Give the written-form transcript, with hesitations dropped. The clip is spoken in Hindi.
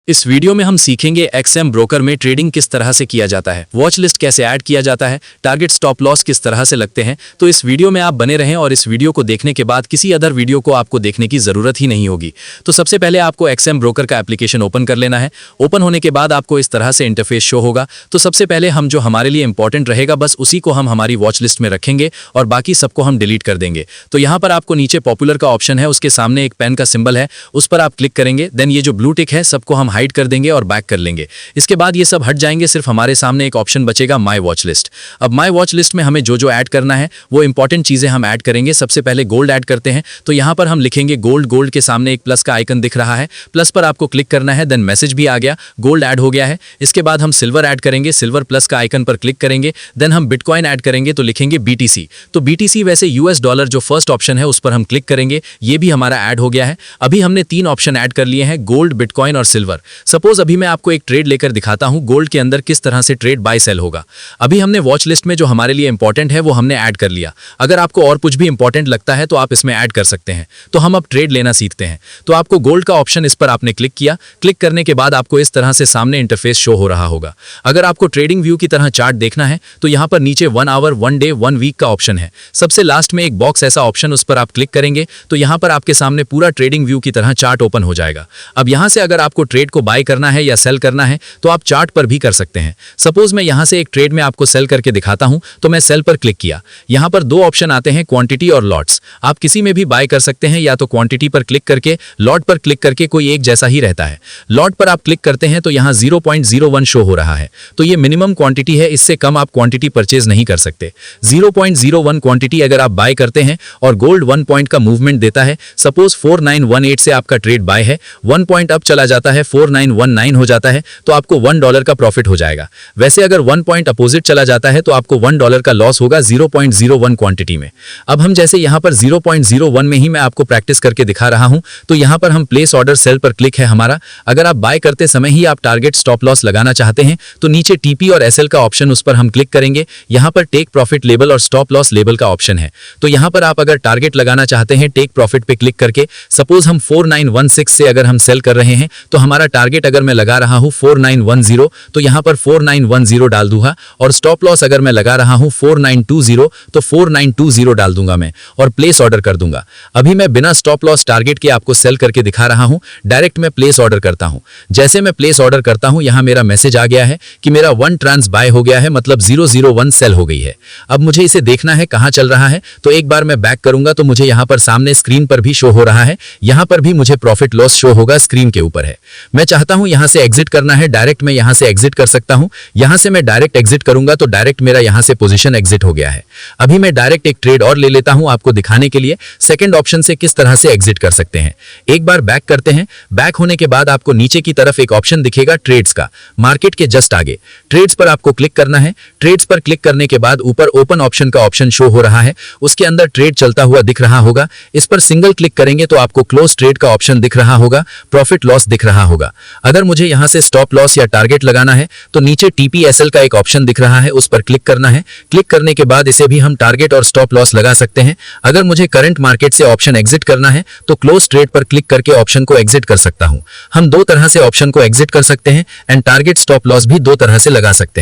इस वीडियो में हम सीखेंगे एक्सएम ब्रोकर में ट्रेडिंग किस तरह से किया जाता है, वॉच लिस्ट कैसे ऐड किया जाता है, टारगेट स्टॉप लॉस किस तरह से लगते हैं। तो इस वीडियो में आप बने रहें और इस वीडियो को देखने के बाद किसी अदर वीडियो को आपको देखने की जरूरत ही नहीं होगी। तो सबसे पहले आपको एक्सएम ब्रोकर का एप्लीकेशन ओपन कर लेना है। ओपन होने के बाद आपको इस तरह से इंटरफेस शो होगा। तो सबसे पहले हम जो हमारे लिए इंपॉर्टेंट रहेगा बस उसी को हम हमारी वॉच लिस्ट में रखेंगे और बाकी सबको हम डिलीट कर देंगे। तो यहाँ पर आपको नीचे पॉपुलर का ऑप्शन है, उसके सामने एक पेन का सिंबल है, उस पर आप क्लिक करेंगे। देन ये जो ब्लू टिक है सबको हम हाइड कर देंगे और बैक कर लेंगे। इसके बाद ये सब हट जाएंगे, सिर्फ हमारे सामने एक ऑप्शन बचेगा माय वॉच लिस्ट। अब माय वॉच लिस्ट में हमें जो ऐड करना है वो इंपॉर्टेंट चीजें हम ऐड करेंगे। सबसे पहले गोल्ड ऐड करते हैं। तो यहां पर हम लिखेंगे गोल्ड। गोल्ड के सामने एक प्लस का आइकन दिख रहा है, प्लस पर आपको क्लिक करना है। देन मैसेज भी आ गया, गोल्ड ऐड हो गया है। इसके बाद हम सिल्वर ऐड करेंगे। सिल्वर प्लस का आइकन पर क्लिक करेंगे। देन हम बिटकॉइन ऐड करेंगे, तो लिखेंगे BTC। तो BTC वैसे US डॉलर जो फर्स्ट ऑप्शन है उस पर हम क्लिक करेंगे। ये भी हमारा ऐड हो गया है। अभी हमने 3 ऑप्शन ऐड कर लिए हैं, गोल्ड, बिटकॉइन और सिल्वर। सपोज अभी मैं आपको एक ट्रेड लेकर दिखाता हूं गोल्ड के अंदर किस तरह से ट्रेड बाय सेल होगा। अभी हमने वॉच लिस्ट में जो हमारे लिए इंपॉर्टेंट है वो हमने ऐड कर लिया। अगर आपको और कुछ भी इंपॉर्टेंट लगता है तो आप इसमें ऐड कर सकते हैं। तो हम अब ट्रेड लेना सीखते हैं। तो आपको गोल्ड का ऑप्शन, इस पर आपने क्लिक किया। क्लिक करने के बाद आपको इस तरह से सामने इंटरफेस शो हो रहा होगा। अगर आपको ट्रेडिंग व्यू की तरह चार्ट देखना है तो यहां पर नीचे 1 आवर, 1 डे, 1 वीक का ऑप्शन है। सबसे लास्ट में एक बॉक्स ऐसा ऑप्शन, उस पर आप क्लिक करेंगे तो यहां पर आपके सामने पूरा ट्रेडिंग व्यू की तरह चार्ट ओपन हो जाएगा। अब यहां से अगर आपको ट्रेड को बाय करना है या सेल करना है तो आप चार्ट पर भी कर सकते हैं। सपोज मैं यहां से एक ट्रेड में आपको सेल करके दिखाता हूं। तो मैं सेल पर क्लिक किया। यहां पर 2 ऑप्शन आते हैं, क्वांटिटी और लॉट्स। आप किसी में भी बाय कर सकते हैं, या तो क्वांटिटी पर क्लिक करके, लॉट पर क्लिक करके, कोई एक जैसा ही रहता है। लॉट पर आप क्लिक करते हैं तो यहां 0.01 शो हो रहा है। तो ये मिनिमम क्वांटिटी है, इससे कम आप क्वांटिटी परचेज नहीं कर सकते। 0.01 क्वांटिटी अगर आप बाय करते हैं और गोल्ड 1 पॉइंट का मूवमेंट देता है, सपोज 4918 से आपका ट्रेड बाय है, 1 पॉइंट अप चला जाता है, 4919 हो जाता है, तो आपको $1 का प्रॉफिट हो जाएगा। वैसे अगर 1 पॉइंट अपोजिट चला जाता है तो आपको $1 का लॉस होगा 0.01 क्वांटिटी में। अब हम जैसे यहां पर 0.01 में ही मैं आपको प्रैक्टिस करके दिखा रहा हूं। तो यहां पर हम प्लेस ऑर्डर सेल पर क्लिक है हमारा। अगर आप बाय करते समय ही आप टारगेट स्टॉप लॉस लगाना चाहते हैं तो नीचे TP और SL का ऑप्शन, उस पर हम क्लिक करेंगे। यहां पर टेक प्रॉफिट लेबल और स्टॉप लॉस लेबल का ऑप्शन है। तो यहां पर आप अगर टारगेट लगाना चाहते हैं टेक प्रॉफिट पे क्लिक करके, सपोज हम 4916 से अगर हम सेल कर रहे हैं तो हमारा टारगेट अगर मैं लगा रहा हूं 4910, तो यहां पर 4910 डाल दूंगा। और स्टॉप लॉस अगर मैं लगा रहा हूं 4920 तो 4920 डाल दूंगा मैं और प्लेस ऑर्डर कर दूंगा। अभी मैं बिना स्टॉप लॉस टारगेट के आपको सेल करके दिखा रहा हूं। डायरेक्ट मैं प्लेस ऑर्डर करता हूं। जैसे मैं प्लेस ऑर्डर करता हूं यहां मेरा मैसेज आ गया है कि मेरा 1 ट्रांस बाय हो गया है, मतलब 001 सेल हो गई है। अब मुझे इसे देखना है कहां चल रहा है। तो एक बार मैं बैक करूंगा तो मुझे यहां पर सामने स्क्रीन पर भी शो हो रहा है। यहां पर भी मुझे प्रॉफिट लॉस शो होगा, स्क्रीन के ऊपर है। मैं चाहता हूं यहां से एग्जिट करना है, डायरेक्ट मैं यहां से एग्जिट कर सकता हूं। यहां से मैं डायरेक्ट एग्जिट करूंगा तो डायरेक्ट मेरा यहां से पोजीशन एग्जिट हो गया है। अभी मैं डायरेक्ट एक ट्रेड और ले लेता हूं आपको दिखाने के लिए सेकंड ऑप्शन से किस तरह से एग्जिट कर सकते हैं। एक बार बैक करते हैं। बैक होने के बाद आपको नीचे की तरफ एक ऑप्शन दिखेगा ट्रेड्स का, मार्केट के जस्ट आगे। ट्रेड्स पर आपको क्लिक करना है। ट्रेड्स पर क्लिक करने के बाद ऊपर ओपन ऑप्शन का ऑप्शन शो हो रहा है, उसके अंदर ट्रेड चलता हुआ दिख रहा होगा। इस पर सिंगल क्लिक करेंगे तो आपको क्लोज ट्रेड का ऑप्शन दिख रहा होगा, प्रॉफिट लॉस दिख रहा होगा। अगर मुझे यहां से स्टॉप लॉस या टारगेट लगाना है तो नीचे TP SL का एक ऑप्शन दिख रहा है, उस पर क्लिक करना है। क्लिक करने के बाद इसे भी हम टारगेट और स्टॉप लॉस लगा सकते हैं। अगर मुझे करंट मार्केट से ऑप्शन एग्जिट करना है तो क्लोज ट्रेड पर क्लिक करके ऑप्शन को एग्जिट कर सकता हूं। हम 2 तरह से ऑप्शन को एग्जिट कर सकते हैं एंड टारगेट स्टॉप लॉस भी 2 तरह से लगा सकते हैं।